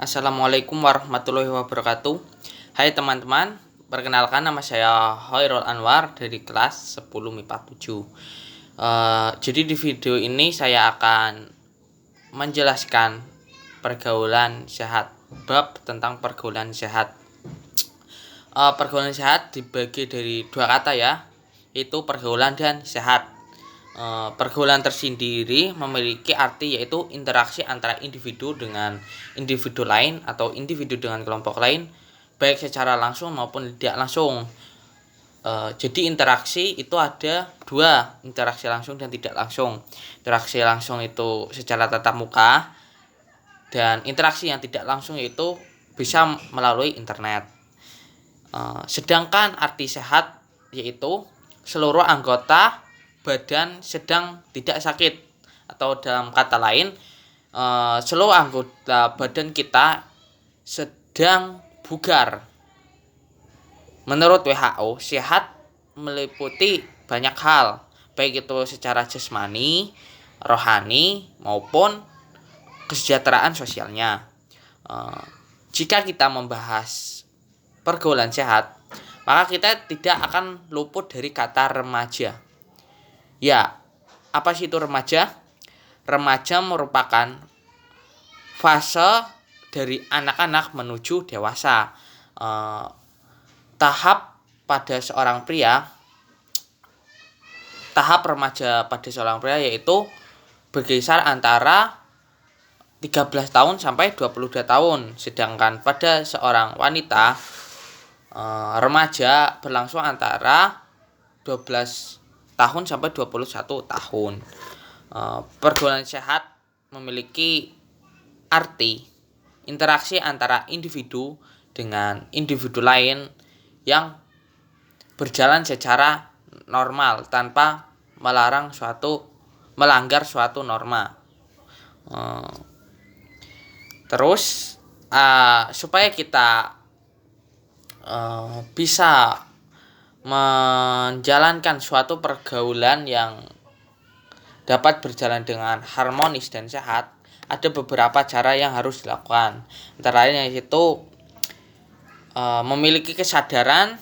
Assalamualaikum warahmatullahi wabarakatuh. Hai teman-teman, perkenalkan nama saya Hoirul Anwar dari kelas 10 MIPA 7. Jadi di video ini saya akan menjelaskan pergaulan sehat, bab tentang pergaulan sehat. Pergaulan sehat dibagi dari dua kata ya, yaitu pergaulan dan sehat. Pergaulan tersendiri memiliki arti yaitu interaksi antara individu dengan individu lain atau individu dengan kelompok lain, baik secara langsung maupun tidak langsung. Jadi interaksi itu ada dua, interaksi langsung dan tidak langsung. Interaksi langsung itu secara tatap muka, dan interaksi yang tidak langsung itu bisa melalui internet. Sedangkan arti sehat yaitu seluruh anggota badan sedang tidak sakit, atau dalam kata lain seluruh anggota badan kita sedang bugar. Menurut WHO, sehat meliputi banyak hal, baik itu secara jasmani, rohani maupun kesejahteraan sosialnya. Jika kita membahas pergaulan sehat, maka kita tidak akan luput dari kata remaja. Ya, apa sih itu remaja? Remaja merupakan fase dari anak-anak menuju dewasa. Tahap remaja pada seorang pria yaitu berkisar antara 13 tahun sampai 22 tahun. Sedangkan pada seorang wanita, remaja berlangsung antara 12 tahun sampai 21 tahun. Pergaulan sehat memiliki arti interaksi antara individu dengan individu lain yang berjalan secara normal tanpa melanggar suatu norma. Terus supaya kita bisa menjalankan suatu pergaulan yang dapat berjalan dengan harmonis dan sehat, ada beberapa cara yang harus dilakukan. Antara lain yaitu memiliki kesadaran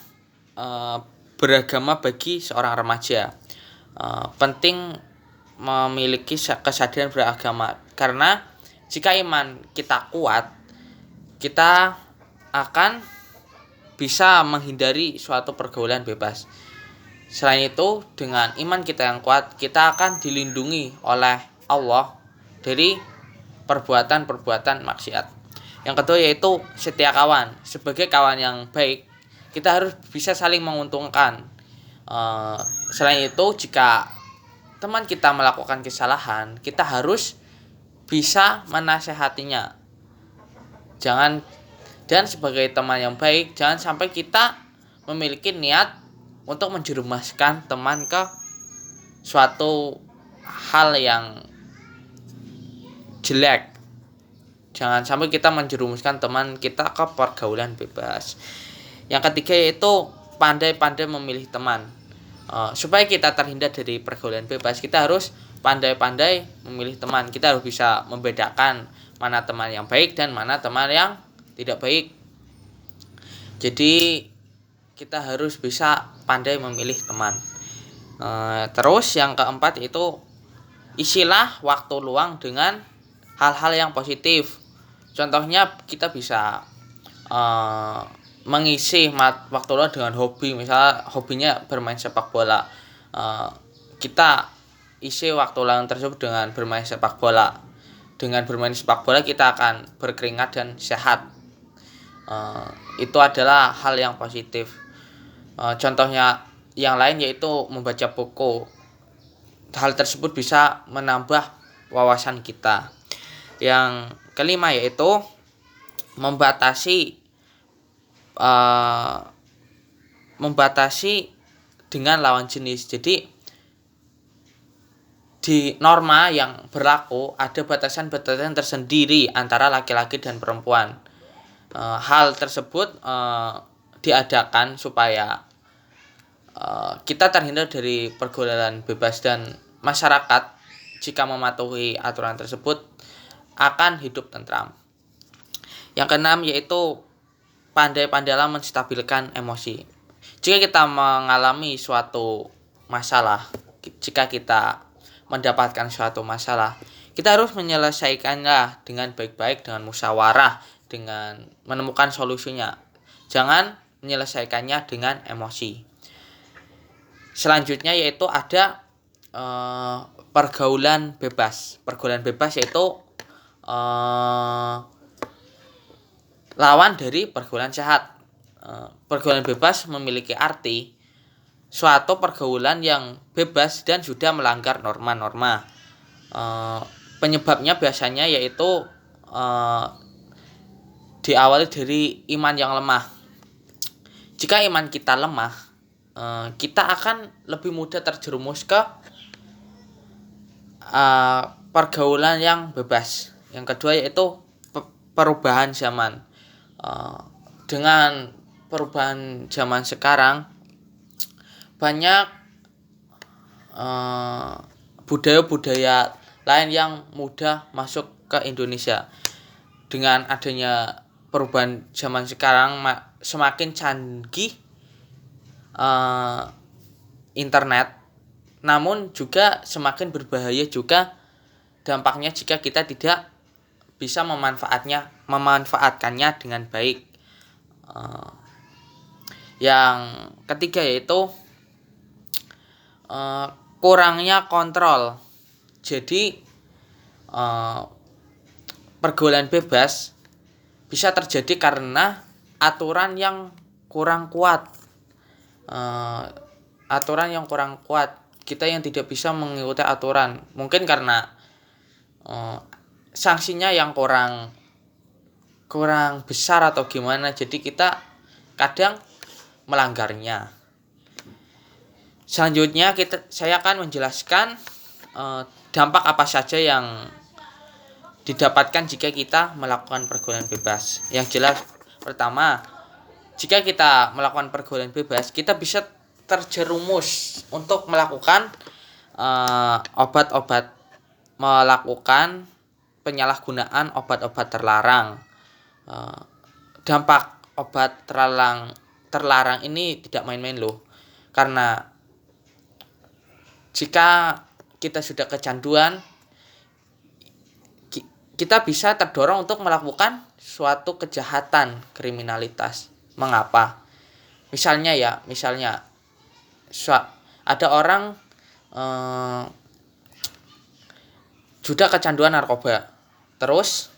beragama bagi seorang remaja. Penting memiliki kesadaran beragama, karena jika iman kita kuat, kita akan bisa menghindari suatu pergaulan bebas. Selain itu, dengan iman kita yang kuat, kita akan dilindungi oleh Allah dari perbuatan-perbuatan maksiat. Yang kedua yaitu setia kawan. Sebagai kawan yang baik, kita harus bisa saling menguntungkan. Selain itu, jika teman kita melakukan kesalahan, kita harus bisa menasehatinya. Dan sebagai teman yang baik, jangan sampai kita memiliki niat untuk menjerumuskan teman ke suatu hal yang jelek. Jangan sampai kita menjerumuskan teman kita ke pergaulan bebas. Yang ketiga yaitu pandai-pandai memilih teman. Supaya kita terhindar dari pergaulan bebas, kita harus pandai-pandai memilih teman. Kita harus bisa membedakan mana teman yang baik dan mana teman yang tidak baik. Jadi kita harus bisa pandai memilih teman. Terus yang keempat itu isilah waktu luang dengan hal-hal yang positif. Contohnya kita bisa mengisi waktu luang dengan hobi. Misalnya hobinya bermain sepak bola, kita isi waktu luang tersebut dengan bermain sepak bola. Dengan bermain sepak bola kita akan berkeringat dan sehat. Itu adalah hal yang positif. Contohnya yang lain yaitu membaca buku. Hal tersebut bisa menambah wawasan kita. Yang kelima yaitu membatasi dengan lawan jenis. Jadi di norma yang berlaku ada batasan-batasan tersendiri antara laki-laki dan perempuan. Hal tersebut diadakan supaya kita terhindar dari pergaulan bebas, dan masyarakat jika mematuhi aturan tersebut akan hidup tentram. Yang keenam yaitu pandai-pandailah menstabilkan emosi. Jika kita mengalami suatu masalah, jika kita mendapatkan suatu masalah, kita harus menyelesaikannya dengan baik-baik, dengan musyawarah, dengan menemukan solusinya. Jangan menyelesaikannya dengan emosi. Selanjutnya yaitu ada pergaulan bebas. Pergaulan bebas yaitu lawan dari pergaulan sehat. Pergaulan bebas memiliki arti suatu pergaulan yang bebas dan sudah melanggar norma-norma. Penyebabnya biasanya yaitu diawali dari iman yang lemah. Jika iman kita lemah, kita akan lebih mudah terjerumus ke pergaulan yang bebas. Yang kedua yaitu perubahan zaman. Dengan perubahan zaman sekarang, banyak budaya-budaya lain yang mudah masuk ke Indonesia. Dengan adanya perubahan zaman sekarang, semakin canggih internet, namun juga semakin berbahaya juga dampaknya jika kita tidak bisa memanfaatkannya dengan baik. Yang ketiga yaitu kurangnya kontrol. Jadi pergaulan bebas bisa terjadi karena aturan yang kurang kuat. Aturan yang kurang kuat. Kita yang tidak bisa mengikuti aturan. Mungkin karena sanksinya yang kurang besar atau gimana. Jadi kita kadang melanggarnya. Selanjutnya saya akan menjelaskan dampak apa saja yang didapatkan jika kita melakukan pergaulan bebas. Yang jelas, pertama, jika kita melakukan pergaulan bebas, kita bisa terjerumus untuk melakukan melakukan penyalahgunaan obat-obat terlarang. Dampak obat terlarang ini tidak main-main loh. Karena jika kita sudah kecanduan, kita bisa terdorong untuk melakukan suatu kejahatan, kriminalitas. Mengapa? Misalnya ada orang sudah kecanduan narkoba. Terus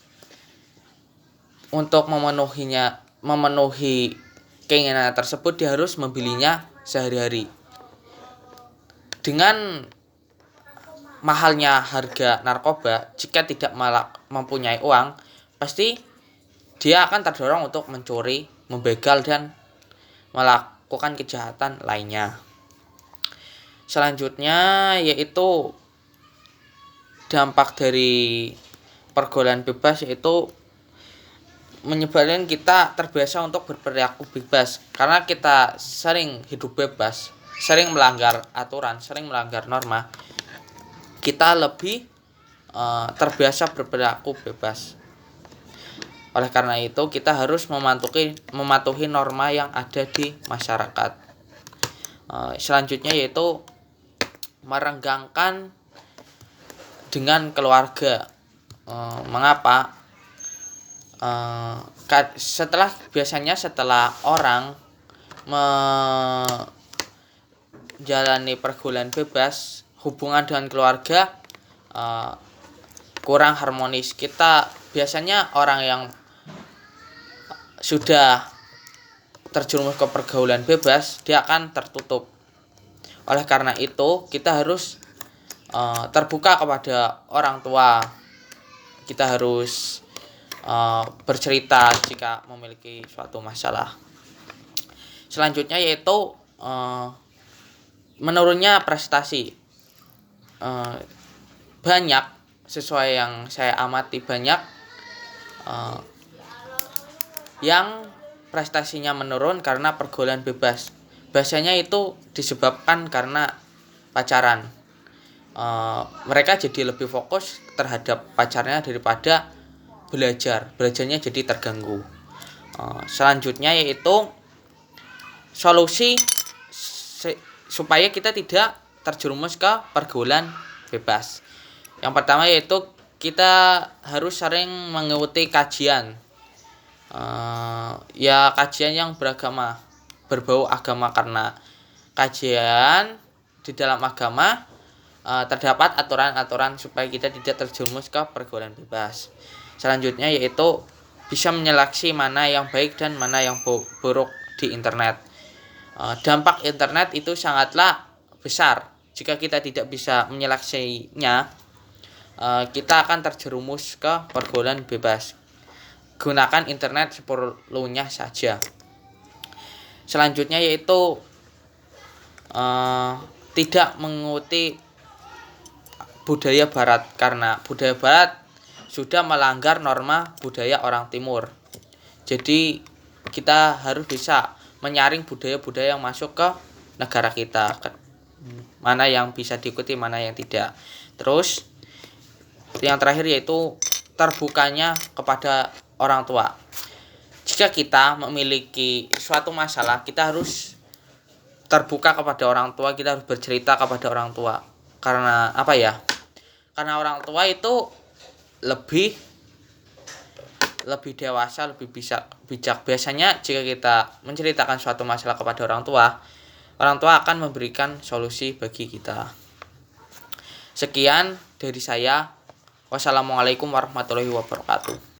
untuk memenuhi keinginan tersebut, dia harus membelinya sehari-hari. Dengan mahalnya harga narkoba, jika tidak mempunyai uang, pasti dia akan terdorong untuk mencuri, membegal, dan melakukan kejahatan lainnya. Selanjutnya yaitu dampak dari pergaulan bebas, yaitu menyebabkan kita terbiasa untuk berperilaku bebas. Karena kita sering hidup bebas, sering melanggar aturan, sering melanggar norma, kita lebih terbiasa berperilaku bebas. Oleh karena itu, kita harus mematuhi norma yang ada di masyarakat. Selanjutnya yaitu merenggangkan dengan keluarga. Mengapa? Setelah orang menjalani pergaulan bebas, hubungan dengan keluarga kurang harmonis. Kita biasanya orang yang sudah terjerumus ke pergaulan bebas, dia akan tertutup. Oleh karena itu, kita harus terbuka kepada orang tua. Kita harus bercerita jika memiliki suatu masalah. Selanjutnya yaitu menurunnya prestasi. Banyak, sesuai yang saya amati, banyak yang prestasinya menurun karena pergaulan bebas. Biasanya itu disebabkan karena pacaran. Mereka jadi lebih fokus terhadap pacarnya daripada belajarnya jadi terganggu. Selanjutnya yaitu solusi supaya kita tidak terjerumus ke pergaulan bebas. Yang pertama yaitu kita harus sering mengikuti kajian, kajian yang berbau agama, karena kajian di dalam agama terdapat aturan-aturan supaya kita tidak terjerumus ke pergaulan bebas. Selanjutnya yaitu bisa menyeleksi mana yang baik dan mana yang buruk di internet. Dampak internet itu sangatlah besar. Jika kita tidak bisa menyeleksinya, kita akan terjerumus ke pergaulan bebas. Gunakan internet seperlunya saja. Selanjutnya yaitu tidak mengikuti budaya barat, karena budaya barat sudah melanggar norma budaya orang timur. Jadi kita harus bisa menyaring budaya-budaya yang masuk ke negara kita, mana yang bisa diikuti, mana yang tidak. Terus yang terakhir yaitu terbukanya kepada orang tua. Jika kita memiliki suatu masalah, kita harus terbuka kepada orang tua, kita harus bercerita kepada orang tua. Karena apa ya? Karena orang tua itu lebih dewasa, lebih bijak. Biasanya jika kita menceritakan suatu masalah kepada orang tua akan memberikan solusi bagi kita. Sekian dari saya. Wassalamualaikum warahmatullahi wabarakatuh.